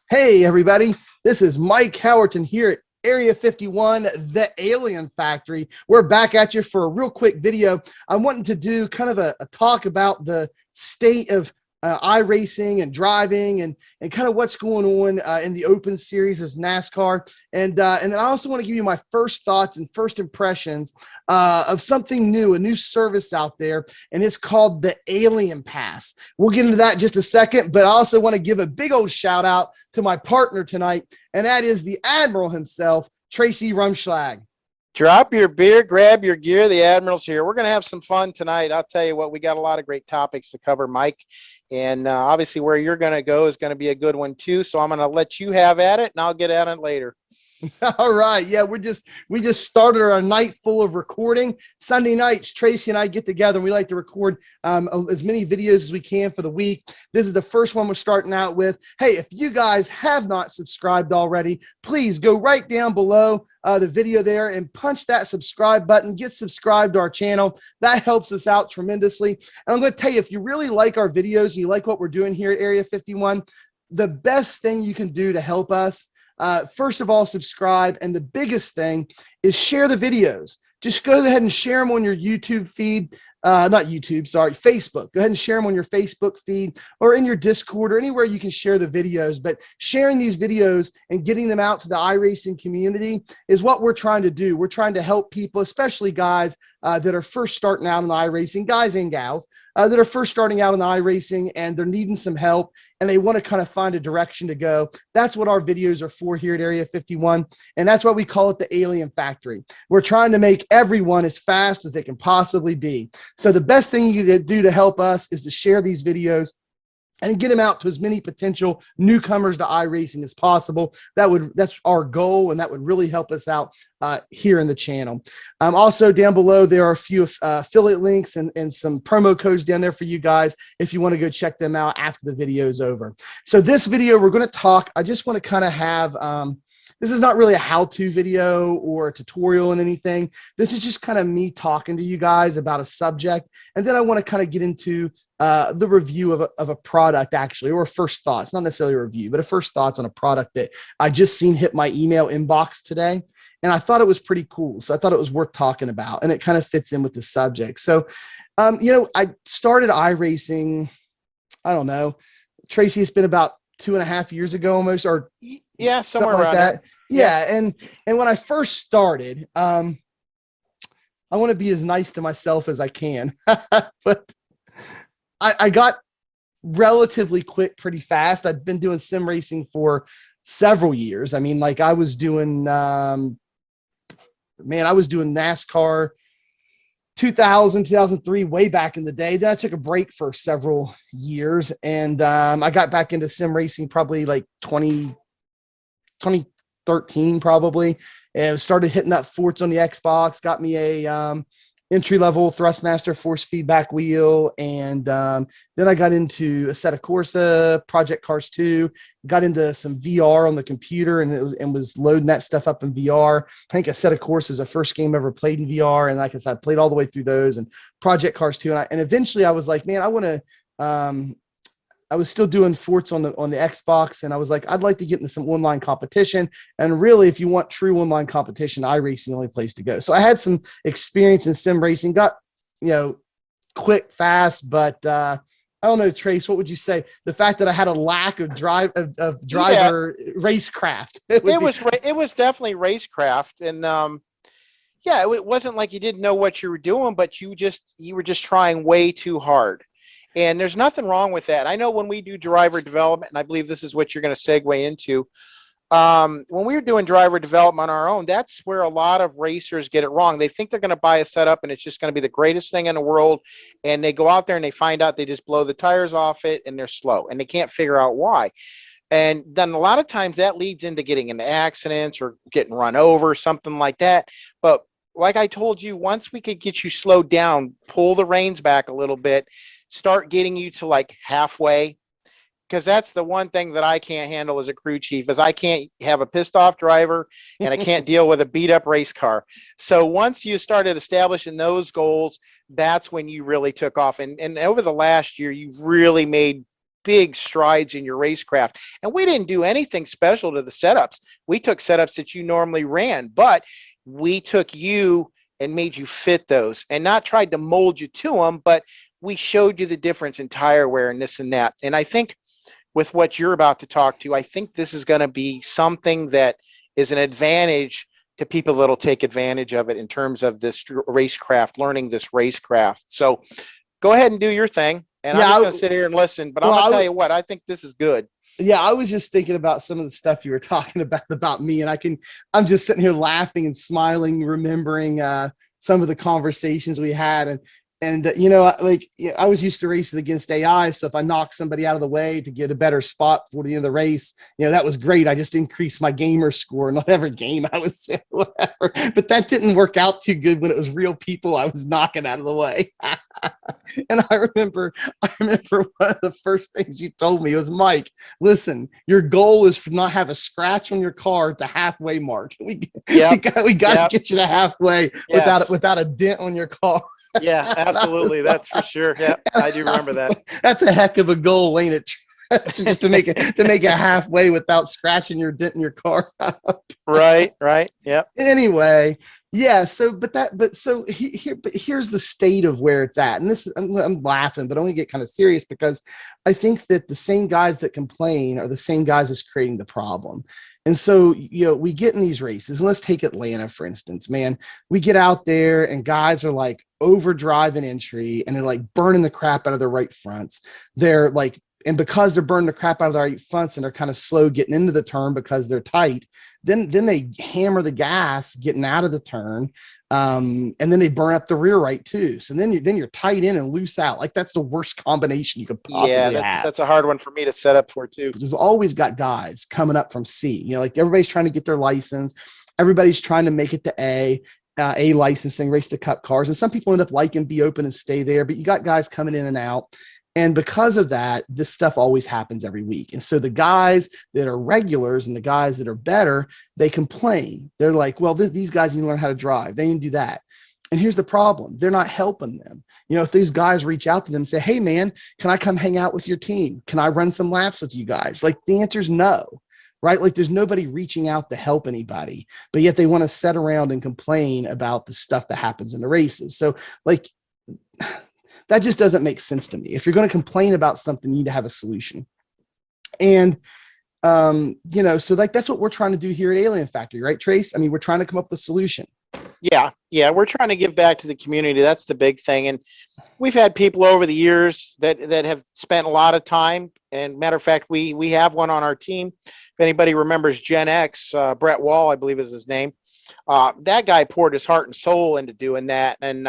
Hey, everybody. This is Mike Howerton here at Area 51, the Alien Factory. We're back at you for a real quick video. I'm wanting to do kind of a talk about the state of iRacing and driving and kind of what's going on in the open series as NASCAR. And then I also want to give you my first thoughts and first impressions of something new, a new service out there, and it's called the Alien Pass. We'll get into that in just a second, but I also want to give a big old shout out to my partner tonight, and that is the Admiral himself, Tracy Rumschlag. Drop your beer, grab your gear. The Admiral's here. We're going to have some fun tonight. I'll tell you what, we got a lot of great topics to cover, Mike. And obviously where you're going to go is going to be a good one too. So I'm going to let you have at it and I'll get at it later. All right. Yeah, we just started our night full of recording. Sunday nights, Tracy and I get together and we like to record as many videos as we can for the week. This is the first one we're starting out with. Hey, if you guys have not subscribed already, please go right down below the video there and punch that subscribe button. Get subscribed to our channel. That helps us out tremendously. And I'm going to tell you, if you really like our videos and you like what we're doing here at Area 51, the best thing you can do to help us, first of all, subscribe. And the biggest thing is share the videos. Just go ahead and share them on your YouTube feed, not YouTube, sorry, Facebook. Go ahead and share them on your Facebook feed or in your Discord or anywhere you can share the videos. But sharing these videos and getting them out to the iRacing community is what we're trying to do. We're trying to help people, especially guys that are first starting out in iRacing, guys and gals that are first starting out in iRacing and they're needing some help and they want to kind of find a direction to go. That's what our videos are for here at Area 51. And that's why we call it the Alien Factory. We're trying to make everyone as fast as they can possibly be. So the best thing you can do to help us is to share these videos and get them out to as many potential newcomers to iRacing as possible. That's our goal, and that would really help us out here in the channel. Also down below, there are a few affiliate links and some promo codes down there for you guys if you want to go check them out after the video is over. So this video, we're going to talk. I just want to kind of have this is not really a how-to video or a tutorial in anything. This is just kind of me talking to you guys about a subject. And then I want to kind of get into the review of a product, actually, or first thoughts, not necessarily a review, but a first thoughts on a product that I just seen hit my email inbox today. And I thought it was pretty cool. So I thought it was worth talking about. And it kind of fits in with the subject. So, I started iRacing, I don't know, Tracy, it's been about 2.5 years ago almost, or yeah, somewhere like around that. there. Yeah. And when I first started, I want to be as nice to myself as I can, but I got relatively quick pretty fast. I'd been doing sim racing for several years. I mean, like I was doing, I was doing NASCAR 2000, 2003, way back in the day. Then I took a break for several years and I got back into sim racing probably like 2013 probably, and started hitting up forts on the Xbox, got me a entry-level Thrustmaster force feedback wheel, and then I got into Assetto Corsa, Project Cars 2, got into some VR on the computer, and was loading that stuff up in VR. I think Assetto Corsa is the first game I ever played in VR, and like I said, I played all the way through those, and Project Cars 2, and eventually I was like, man, I want to I was still doing forts on the Xbox, and I was like, I'd like to get into some online competition. And really, if you want true online competition, iRacing the only place to go. So I had some experience in sim racing, got quick, fast, but I don't know, Trace, what would you say? The fact that I had a lack of driver racecraft. It was definitely racecraft, and it wasn't like you didn't know what you were doing, but you were just trying way too hard. And there's nothing wrong with that. I know when we do driver development, and I believe this is what you're going to segue into, when we were doing driver development on our own, that's where a lot of racers get it wrong. They think they're going to buy a setup and it's just going to be the greatest thing in the world. And they go out there and they find out they just blow the tires off it and they're slow and they can't figure out why. And then a lot of times that leads into getting into accidents or getting run over, something like that. But like I told you, once we could get you slowed down, pull the reins back a little bit, start getting you to like halfway, because that's the one thing that I can't handle as a crew chief is I can't have a pissed off driver and I can't deal with a beat up race car. So once you started establishing those goals, that's when you really took off. And over the last year, you've really made big strides in your racecraft. And we didn't do anything special to the setups. We took setups that you normally ran, but we took you and made you fit those, and not tried to mold you to them, but we showed you the difference in tire wear and this and that. And I think with what you're about to talk to, I think this is going to be something that is an advantage to people that'll take advantage of it in terms of this racecraft, learning this racecraft. So go ahead and do your thing. And I'm just going to sit here and listen, but I'm going to tell you what, I think this is good. Yeah, I was just thinking about some of the stuff you were talking about me, and I'm just sitting here laughing and smiling, remembering some of the conversations we had. And you know, like, I was used to racing against AI. So if I knocked somebody out of the way to get a better spot for the end of the race, you know, that was great. I just increased my gamer score in whatever game I was in, whatever. But that didn't work out too good when it was real people I was knocking out of the way. And I remember one of the first things you told me was, Mike, listen, your goal is to not have a scratch on your car at the halfway mark. We got to get you to halfway without a dent on your car. Yeah, absolutely. That's for sure. Yeah, I do remember that. That's a heck of a goal, ain't it? Just to make it halfway without scratching your dent in your car. Right. Yeah. Anyway, yeah. So here's the state of where it's at. And this, I'm laughing, but I only get kind of serious because I think that the same guys that complain are the same guys that's creating the problem. And so, you know, we get in these races, and let's take Atlanta, for instance, man, we get out there and guys are like overdriving entry, and they're like burning the crap out of their right fronts. They're like, and because they're burning the crap out of their right fronts and they're kind of slow getting into the turn because they're tight, then they hammer the gas getting out of the turn. And then they burn up the rear right too. So then you're tight in and loose out. Like, that's the worst combination you could possibly have. That's a hard one for me to set up for too. We've always got guys coming up from C, you know, like everybody's trying to get their license. Everybody's trying to make it to A licensing, race the cup cars. And some people end up liking be open and stay there, but you got guys coming in and out. And because of that, this stuff always happens every week. And so the guys that are regulars and the guys that are better, they complain. They're like, well, these guys need to learn how to drive. They didn't do that. And here's the problem. They're not helping them. You know, if these guys reach out to them and say, hey, man, can I come hang out with your team? Can I run some laps with you guys? Like, the answer is no, right? Like, there's nobody reaching out to help anybody, but yet they want to sit around and complain about the stuff that happens in the races. So, like, that just doesn't make sense to me. If you're going to complain about something, you need to have a solution. And, you know, so like, that's what we're trying to do here at Alien Factory, right, Trace? I mean, we're trying to come up with a solution. Yeah. We're trying to give back to the community. That's the big thing. And we've had people over the years that have spent a lot of time. And matter of fact, we have one on our team. If anybody remembers Gen X, Brett Wall, I believe is his name. That guy poured his heart and soul into doing that, and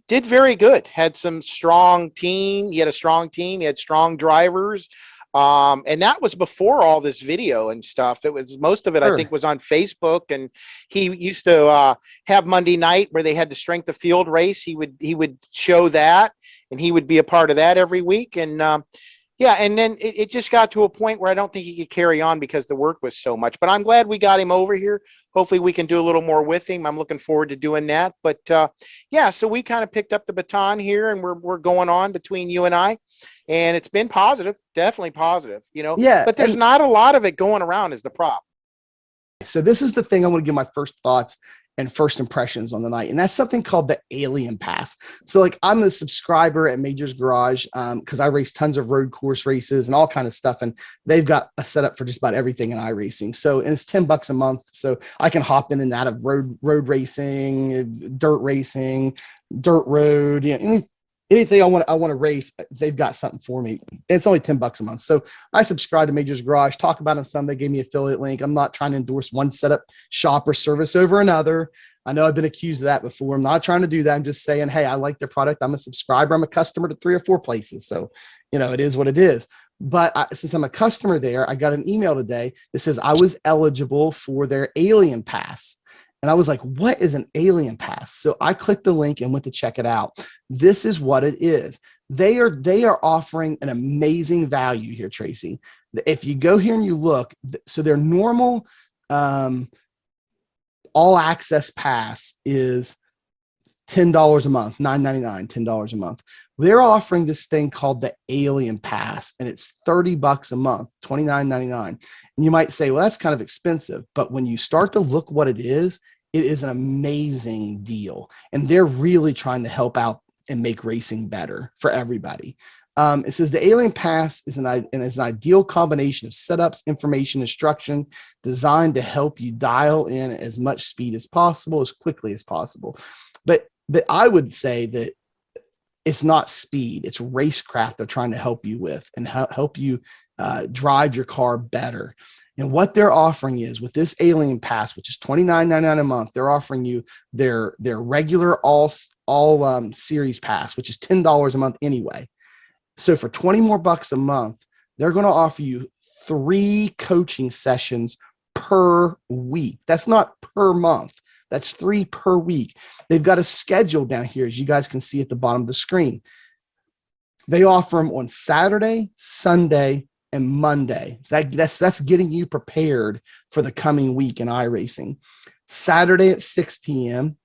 did very good. Had some strong team. He had a strong team. He had strong drivers. And that was before all this video and stuff. It was, most of it, sure, I think, was on Facebook. And he used to have Monday night where they had the strength of field race. He would show that, and he would be a part of that every week. And yeah, and then it just got to a point where I don't think he could carry on because the work was so much. But I'm glad we got him over here. Hopefully we can do a little more with him. I'm looking forward to doing that. But yeah, so we kind of picked up the baton here, and we're going on between you and I. And it's been positive, definitely positive, you know. Yeah. But there's not a lot of it going around is the problem. So this is the thing I want to give my first thoughts and first impressions on the night. And that's something called the Alien Pass. So like, I'm a subscriber at Major's Garage because I race tons of road course races and all kind of stuff. And they've got a setup for just about everything in iRacing. So, and it's $10 a month. So I can hop in and out of road racing, dirt road, you know, anything I want to race, they've got something for me. It's only $10 a month. So I subscribe to Major's Garage, talk about them some. They gave me an affiliate link. I'm not trying to endorse one setup, shop, or service over another. I know I've been accused of that before. I'm not trying to do that. I'm just saying, hey, I like their product. I'm a subscriber. I'm a customer to 3 or 4 places. So, you know, it is what it is. But since I'm a customer there, I got an email today that says I was eligible for their Alien Pass. And I was like, what is an Alien Pass? So I clicked the link and went to check it out. This is what it is. They are offering an amazing value here, Tracy. If you go here and you look, so their normal all access pass is $10 a month, $9.99, $10 a month. They're offering this thing called the Alien Pass, and it's $30 a month, $29.99. And you might say, well, that's kind of expensive. But when you start to look what it is an amazing deal. And they're really trying to help out and make racing better for everybody. It says the Alien Pass is an ideal combination of setups, information, instruction designed to help you dial in as much speed as possible, as quickly as possible. But I would say that it's not speed, it's racecraft they're trying to help you with and help you drive your car better. And what they're offering is with this Alien Pass, which is $29.99 a month, they're offering you their regular all series pass, which is $10 a month anyway. So for 20 more bucks a month, they're going to offer you 3 coaching sessions per week. That's not per month. That's 3 per week. They've got a schedule down here, as you guys can see at the bottom of the screen. They offer them on Saturday, Sunday, and Monday. That's getting you prepared for the coming week in iRacing. Saturday at 6 p.m.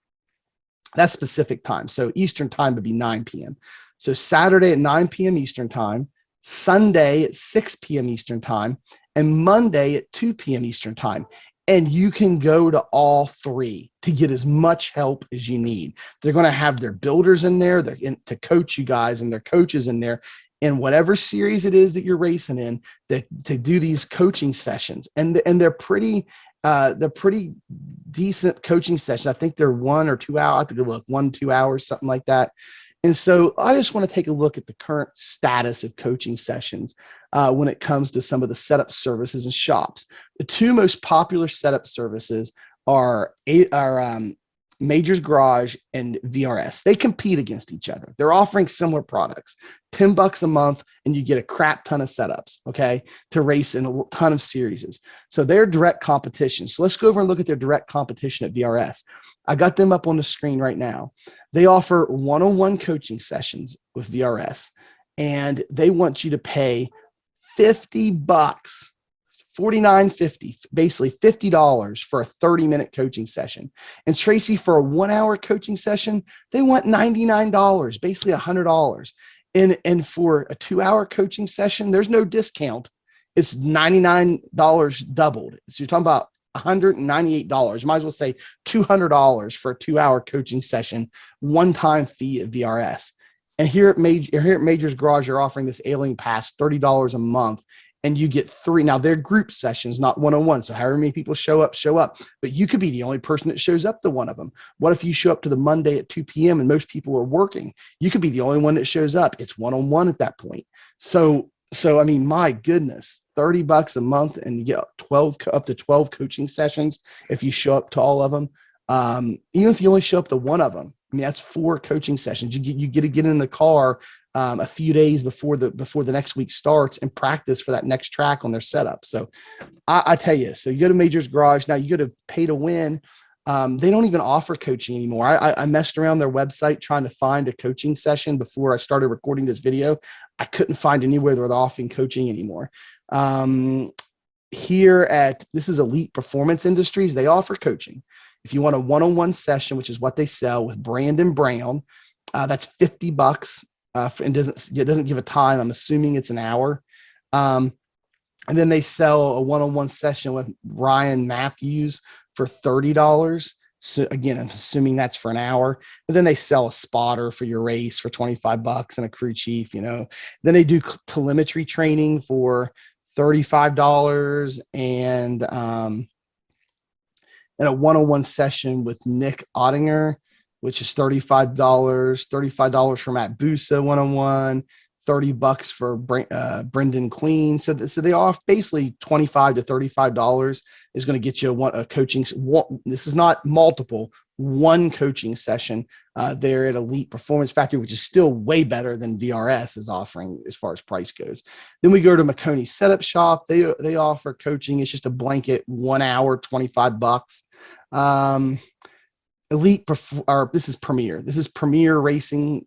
That's Pacific time. So Eastern time would be 9 p.m. So Saturday at 9 p.m. Eastern time, Sunday at 6 p.m. Eastern time, and Monday at 2 p.m. Eastern time. And you can go to all 3 to get as much help as you need. They're going to have their builders in there to coach you guys, and their coaches in there in whatever series it is that you're racing in to do these coaching sessions. And they're pretty decent coaching sessions. I think they're 1 or 2 hours. I have to go look, 1-2 hours, something like that. And so I just want to take a look at the current status of coaching sessions when it comes to some of the setup services and shops. The 2 most popular setup services are Major's Garage and VRS. They compete against each other. They're offering similar products, $10 a month, and you get a crap ton of setups, okay, to race in a ton of series. So they're direct competition. So let's go over and look at their direct competition at VRS. I got them up on the screen right now. They offer one-on-one coaching sessions with VRS, and they want you to pay $50, $49.50, basically $50 for a 30-minute coaching session. And Tracy, for a 1-hour coaching session, they want $99, basically $100. And for a 2-hour coaching session, there's no discount. It's $99 doubled. So you're talking about $198. Might as well say $200 for a 2-hour coaching session, one-time fee at VRS. And here at Major's Garage, you're offering this Alien Pass, $30 a month. And you get 3. Now, they're group sessions, not one-on-one. So however many people show up. But you could be the only person that shows up to one of them. What if you show up to the Monday at 2 p.m. and most people are working? You could be the only one that shows up. It's one-on-one at that point. So I mean, my goodness, $30 a month, and you get up to 12 coaching sessions if you show up to all of them. Even if you only show up to one of them, I mean, that's 4 coaching sessions. You get to get in the car a few days before the next week starts and practice for that next track on their setup. So I tell you, so you go to Major's Garage. Now you go to Pay to Win. They don't even offer coaching anymore. I messed around their website trying to find a coaching session before I started recording this video. I couldn't find anywhere they're offering coaching anymore. Here at, this is Elite Performance Industries, they offer coaching. If you want a one-on-one session, which is what they sell with Brandon Brown, that's $50. And it doesn't give a time. I'm assuming it's an hour. And then they sell a one-on-one session with Ryan Matthews for $30. So again, I'm assuming that's for an hour. And then they sell a spotter for your race for $25 and a crew chief, Then they do telemetry training for $35 and a one-on-one session with Nick Ottinger, which is $35 for Matt Busa one-on-one, $30 for Brendan Queen. So they off basically $25 to $35 is going to get you a coaching. This is not multiple, one coaching session there at Elite Performance Factory, which is still way better than VRS is offering as far as price goes. Then we go to Maconi Setup Shop. They offer coaching. It's just a blanket 1 hour, $25. This is Premier. This is Premier Racing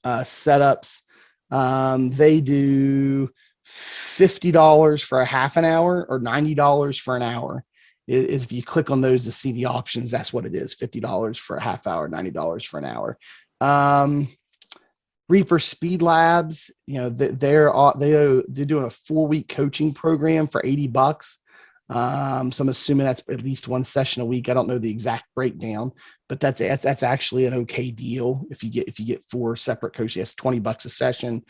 setups. They do $50 for a half an hour or $90 for an hour. is if you click on those to see the options, that's what it is. $50 for a half hour, $90 for an hour. Reaper Speed Labs, they're doing a 4-week coaching program for $80. So I'm assuming that's at least one session a week. I don't know the exact breakdown, but that's actually an okay deal. If you get 4 separate coaches, that's $20 a session.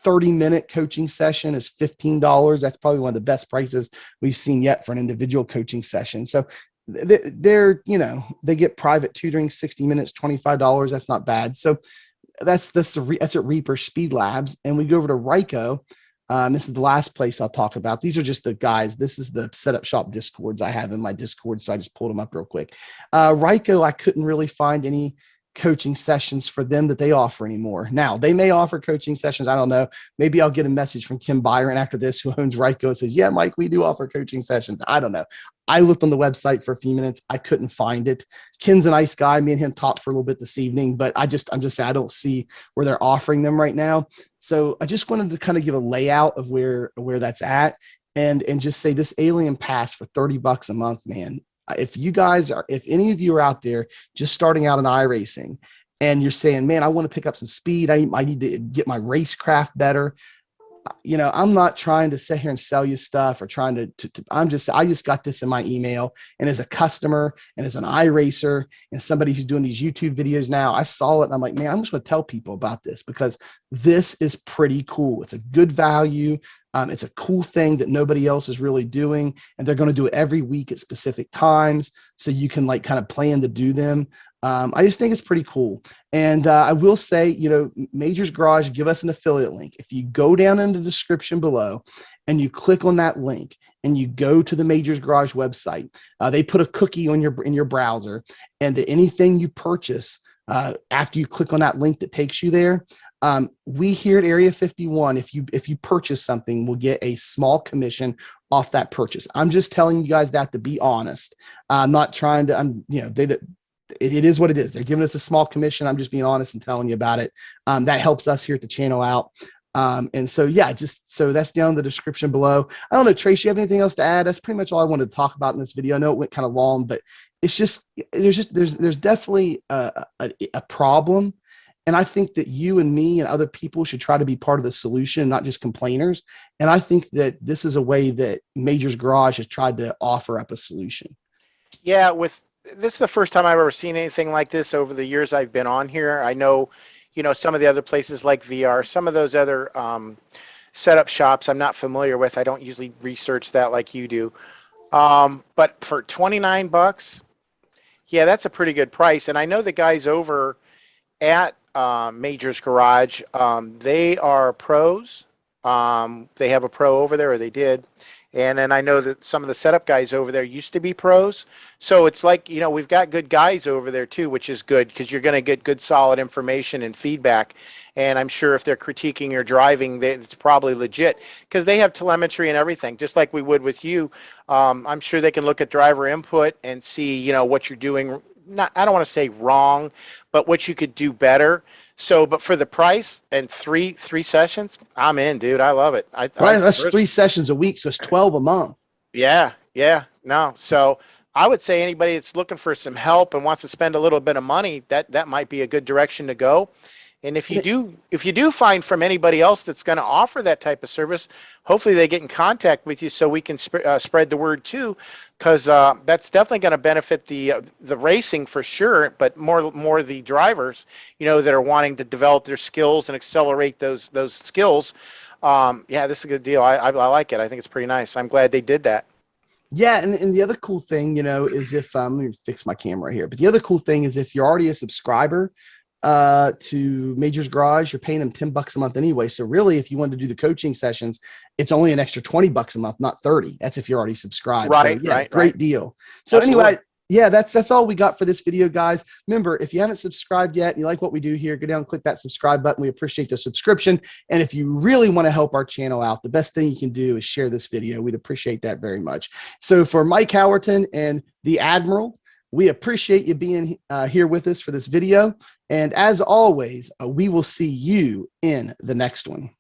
30-minute coaching session is $15. That's probably one of the best prices we've seen yet for an individual coaching session. So they're, they get private tutoring, 60 minutes, $25. That's not bad. So that's at Reaper Speed Labs. And we go over to Ryko. This is the last place I'll talk about. These are just the guys. This is the setup shop Discords I have in my Discord. So I just pulled them up real quick. Ryko, I couldn't really find any coaching sessions for them that they offer anymore. Now they may offer coaching sessions. I don't know. Maybe I'll get a message from Kim Byron after this, who owns Ryko, and says, yeah, Mike, we do offer coaching sessions. I don't know. I looked on the website for a few minutes. I couldn't find it. Ken's a nice guy. Me and him talked for a little bit this evening, but I'm just saying I don't see where they're offering them right now. So I just wanted to kind of give a layout of where that's at and just say this Alien Pass for $30 a month, man. If any of you are out there just starting out in iRacing and you're saying, man, I want to pick up some speed. I need to get my racecraft better. I'm not trying to sit here and sell you stuff or trying to I just got this in my email, and as a customer and as an iRacer and somebody who's doing these YouTube videos now, I saw it and I'm like, man, I'm just going to tell people about this because this is pretty cool. It's a good value. It's a cool thing that nobody else is really doing, and they're going to do it every week at specific times. So you can kind of plan to do them. I just think it's pretty cool. And I will say, Majors Garage, give us an affiliate link. If you go down in the description below and you click on that link and you go to the Majors Garage website, they put a cookie in your browser, and anything you purchase after you click on that link that takes you there, we here at Area 51, if you purchase something, we'll get a small commission off that purchase. I'm just telling you guys that to be honest. I'm not trying to, it is what it is. They're giving us a small commission. I'm just being honest and telling you about it. That helps us here at the channel out. And so, yeah, so that's down in the description below. I don't know, Trace, you have anything else to add? That's pretty much all I wanted to talk about in this video. I know it went kind of long, but it's just, there's definitely a problem. And I think that you and me and other people should try to be part of the solution, not just complainers. And I think that this is a way that Majors Garage has tried to offer up a solution. Yeah, this is the first time I've ever seen anything like this over the years I've been on here. I know, some of the other places like VR, some of those other setup shops I'm not familiar with. I don't usually research that like you do. But for $29, yeah, that's a pretty good price. And I know the guys over at Majors Garage, they are pros. They have a pro over there, or they did. And then I know that some of the setup guys over there used to be pros. So it's like, we've got good guys over there too, which is good because you're going to get good solid information and feedback. And I'm sure if they're critiquing your driving, it's probably legit because they have telemetry and everything, just like we would with you. I'm sure they can look at driver input and see, what you're doing. I don't want to say wrong, but what you could do better. So, but for the price and three sessions, I'm in, dude. I love it. That's 3 sessions a week, so it's 12 a month. Yeah. No. So I would say anybody that's looking for some help and wants to spend a little bit of money, that might be a good direction to go. And if you do find from anybody else that's going to offer that type of service, hopefully they get in contact with you so we can spread the word too, because that's definitely going to benefit the racing for sure, but more the drivers, that are wanting to develop their skills and accelerate those skills. Yeah, this is a good deal. I like it. I think it's pretty nice. I'm glad they did that. Yeah, and the other cool thing, is if let me fix my camera here. But the other cool thing is if you're already a subscriber to Majors Garage, you're paying them $10 a month anyway. So really, if you want to do the coaching sessions, it's only an extra $20 a month, not 30. That's if you're already subscribed. Right. So, yeah, right. Great deal. So Absolutely. Anyway, yeah, that's all we got for this video, guys. Remember, if you haven't subscribed yet and you like what we do here, go down and click that subscribe button. We appreciate the subscription. And if you really want to help our channel out, the best thing you can do is share this video. We'd appreciate that very much. So for Mike Howerton and the Admiral, we appreciate you being here with us for this video. And as always, we will see you in the next one.